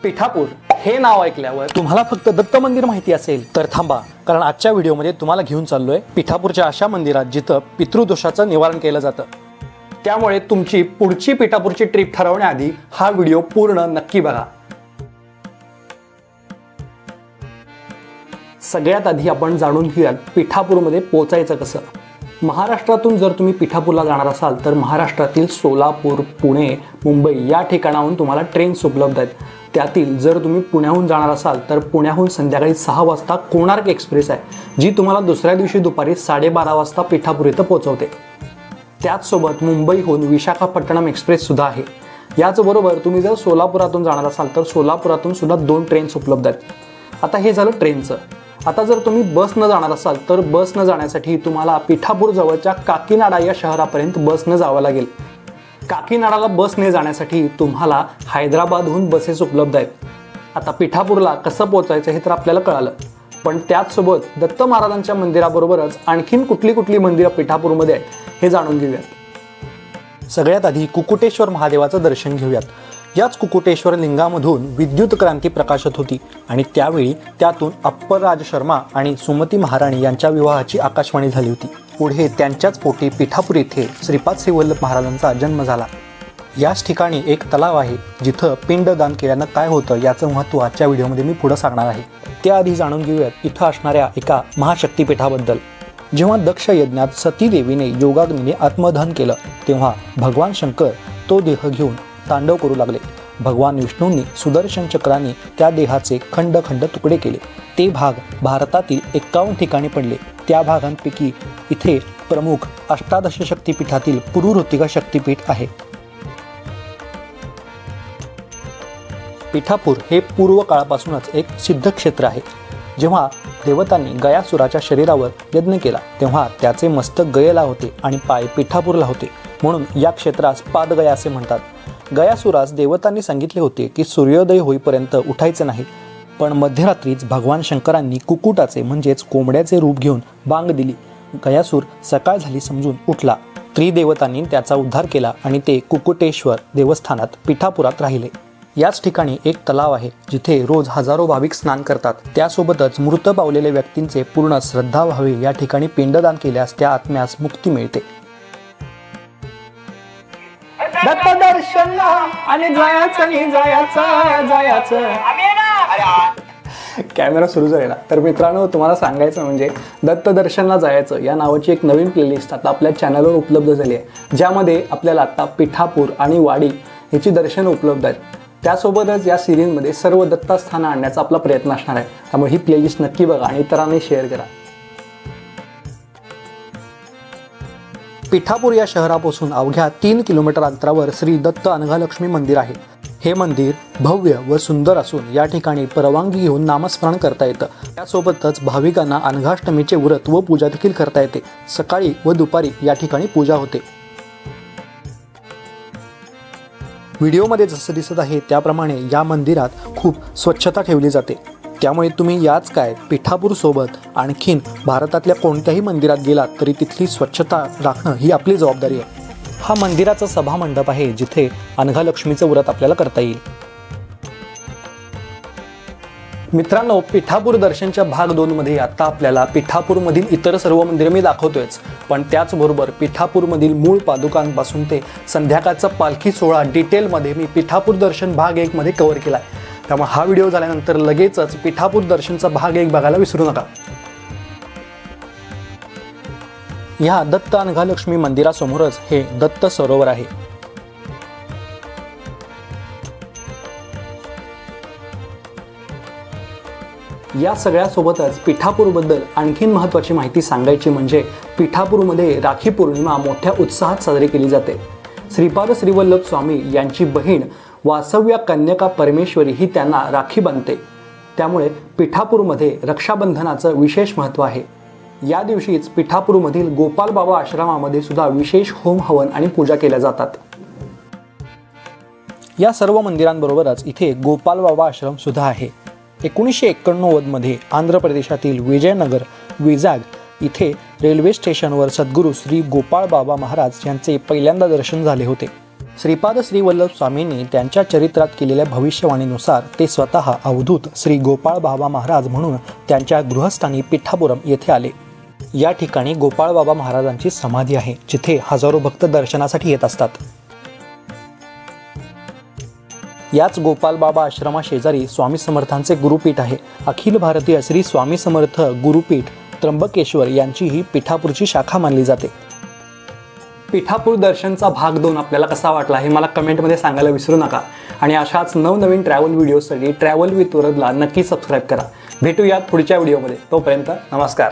पिठापूर हे नाव ऐकल्यावर तुम्हाला फक्त दत्त मंदिर माहिती असेल तर थांबा, कारण आजच्या व्हिडिओमध्ये तुम्हाला घेऊन चाललोय पिठापूरच्या अशा मंदिरात जिथं पितृदोषाचं निवारण केलं जातं। त्यामुळे तुमची पुढची पिठापूरची ट्रिप ठरवण्याआधी हा व्हिडिओ पूर्ण नक्की बघा। सगळ्यात आधी आपण जाणून घेऊयात पिठापूरमध्ये पोहोचायचं कसं। महाराष्ट्रातून जर तुम्ही पिठापूरला जाणार असाल तर महाराष्ट्रातील सोलापूर, पुणे, मुंबई या ठिकाणाहून तुम्हाला ट्रेन्स उपलब्ध आहेत। त्यातील जर तुम्ही पुण्याहून जाणार असाल तर पुण्याहून संध्याकाळी 6 वाजता कोणार्क एक्सप्रेस आहे, जी तुम्हाला दुसऱ्या दिवशी दुपारी 12:30 वाजता पिठापूर इथं पोहोचवते। त्याचसोबत मुंबईहून विशाखापट्टणम एक्सप्रेस सुद्धा आहे। याचबरोबर तुम्ही जर सोलापुरातून जाणार असाल तर सोलापुरातून सुद्धा 2 ट्रेन्स उपलब्ध आहेत। आता हे झालं ट्रेनचं। आता जर तुम्ही बसनं जाणार असाल तर बसनं जाण्यासाठी तुम्हाला पिठापूर जवळच्या काकीनाडा या शहरापर्यंत बसनं जावं लागेल। काकीनाडाला बसने जाण्यासाठी तुम्हाला हैदराबादहून बसेस उपलब्ध आहेत। आता पिठापूरला कसं पोहोचायचं हे तर आपल्याला कळालं, पण त्याचसोबत दत्त महाराजांच्या मंदिराबरोबरच आणखीन कुठली मंदिरं पिठापूरमध्ये आहेत हे जाणून घेऊयात। सगळ्यात आधी कुकुटेश्वर महादेवाचं दर्शन घेऊयात। याच कुकुटेश्वर लिंगामधून विद्युत क्रांती प्रकाशत होती आणि त्यावेळी त्यातून अप्पर राज शर्मा आणि सुमती महाराणी यांच्या विवाहाची आकाशवाणी झाली होती। पुढे त्यांच्याच पोटी पिठापूर येथे श्रीपाद श्रीवल्लभ महाराजांचा जन्म झाला। याच ठिकाणी एक तलाव आहे जिथं पिंडदान केल्यानं काय होतं याचं महत्त्व आजच्या व्हिडिओमध्ये मी पुढे सांगणार आहे। त्याआधी जाणून घेऊयात इथं असणाऱ्या एका महाशक्तीपीठाबद्दल। जेव्हा दक्ष यज्ञात सती देवीने योगाग्नीने आत्मदहन केलं तेव्हा भगवान शंकर तो देह घेऊन तांडव करू लागले। भगवान विष्णूंनी सुदर्शन चक्राने त्या देहाचे खंड खंड तुकडे केले। ते भाग भारतातील 51 ठिकाणी पडले। त्या भागांपैकी इथे प्रमुख अष्टादश शक्तीपीठातील पुरुहूतिका शक्तीपीठ आहे। पिठापूर हे पूर्व काळापासूनच एक सिद्ध क्षेत्र आहे। जेव्हा देवतांनी गयासुराच्या शरीरावर यज्ञ केला तेव्हा त्याचे मस्तक गयेला होते आणि पाय पिठापूरला होते, म्हणून या क्षेत्रास पादगया असे म्हणतात। गयासुरास देवतांनी सांगितले होते की सूर्योदय होईपर्यंत उठायचे नाही, पण मध्यरात्रीच भगवान शंकरांनी कुकुटाचे म्हणजेच कोंबड्याचे रूप घेऊन बांग दिली। गयासूर सकाळ झाली समजून उठला। त्रिदेवतांनी त्याचा उद्धार केला आणि ते कुकुटेश्वर देवस्थानात पिठापुरात राहिले। याच ठिकाणी एक तलाव आहे जिथे रोज हजारो भाविक स्नान करतात। त्यासोबतच मृत पावलेल्या व्यक्तींचे पूर्ण श्रद्धा व्हावे या ठिकाणी पिंडदान केल्यास त्या आत्म्यास मुक्ती मिळते। दत्त दर्शनला आणि जायचं कॅमेरा सुरू झालेला। तर मित्रांनो, तुम्हाला सांगायचं म्हणजे दत्त दर्शनला जायचं या नावाची एक नवीन प्लेलिस्ट आता आपल्या चॅनलवर उपलब्ध झाली आहे, ज्यामध्ये आपल्याला आता पिठापूर आणि वाडी याची दर्शनं उपलब्ध आहेत। त्यासोबतच या सिरीजमध्ये सर्व दत्तस्थानं आणण्याचा आपला प्रयत्न असणार आहे। त्यामुळे ही प्लेलिस्ट नक्की बघा आणि इतरांनी शेअर करा। पिठापूर या शहरापासून अवघ्या 3 किलोमीटर अंतरावर श्री दत्त अनघालक्ष्मी मंदिर आहे। हे मंदिर भव्य व सुंदर असून या ठिकाणी परवानगी घेऊन नामस्मरण करता येतं। त्यासोबतच भाविकांना अनघाष्टमीचे व्रत व पूजा देखील करता येते। सकाळी व दुपारी या ठिकाणी पूजा होते। व्हिडिओमध्ये जसं दिसत आहे त्याप्रमाणे या मंदिरात खूप स्वच्छता ठेवली जाते। त्यामुळे तुम्ही याच काय पिठापूर सोबत आणखीन भारतातल्या कोणत्याही मंदिरात गेलात तरी तिथली स्वच्छता राखणं ही आपली जबाबदारी आहे। हा मंदिराचा सभामंडप आहे जिथे अनघालक्ष्मीचं व्रत आपल्याला करता येईल। मित्रांनो, पिठापूर दर्शनच्या भाग 2 मध्ये आता आपल्याला पिठापूरमधील इतर सर्व मंदिरं मी दाखवतोयच, पण त्याचबरोबर पिठापूरमधील मूळ पादुकांपासून ते संध्याकाळचा पालखी सोहळा डिटेलमध्ये मी पिठापूर दर्शन भाग 1 मध्ये कव्हर केला। त्यामुळे हा व्हिडिओ झाल्यानंतर लगेचच पिठापूर दर्शनचा भाग 1 बघायला विसरू नका। या दत्त अनघालक्ष्मी मंदिरासमोरच हे दत्त सरोवर आहे। या सगळ्यासोबतच पिठापूरबद्दल आणखीन महत्त्वाची माहिती सांगायची म्हणजे पिठापूरमध्ये राखी पौर्णिमा मोठ्या उत्साहात साजरी केली जाते। श्रीपाद श्रीवल्लभ स्वामी यांची बहीण वासव्या कन्यका परमेश्वरी ही त्यांना राखी बांधते। त्यामुळे पिठापूरमध्ये रक्षाबंधनाचं विशेष महत्त्व आहे। या दिवशीच पिठापूरमधील गोपाल बाबा आश्रमामध्ये सुद्धा विशेष होम हवन आणि पूजा केल्या जातात। या सर्व मंदिरांबरोबरच इथे गोपाल बाबा आश्रम सुद्धा आहे। 1989 मध्ये आंध्र प्रदेशातील विजयनगर विजाग इथे रेल्वे स्टेशनवर सद्गुरू श्री गोपाळ बाबा महाराज यांचे पहिल्यांदा दर्शन झाले होते। श्रीपाद श्रीवल्लभ स्वामींनी त्यांच्या चरित्रात केलेल्या भविष्यवाणीनुसार ते स्वतः अवधूत श्री गोपाळ बाबा महाराज म्हणून त्यांच्या गृहस्थानी पिठापुरम येथे आले। या ठिकाणी गोपाळ बाबा महाराजांची समाधी आहे, जिथे हजारो भक्त दर्शनासाठी येत असतात। याच गोपाल बाबा आश्रमा शेजारी स्वामी समर्थांचे गुरुपीठ आहे। अखिल भारतीय श्री स्वामी समर्थ गुरुपीठ त्र्यंबकेश्वर यांची ही पिठापूरची शाखा मानली जाते। पिठापूर दर्शनचा भाग 2 आपल्याला कसा वाटला हे मला कमेंटमध्ये सांगायला विसरू नका आणि अशाच नवनवीन ट्रॅव्हल व्हिडिओसाठी ट्रॅव्हल विथ वरदला नक्की सबस्क्राईब करा। भेटूयात पुढच्या व्हिडिओमध्ये, तोपर्यंत नमस्कार।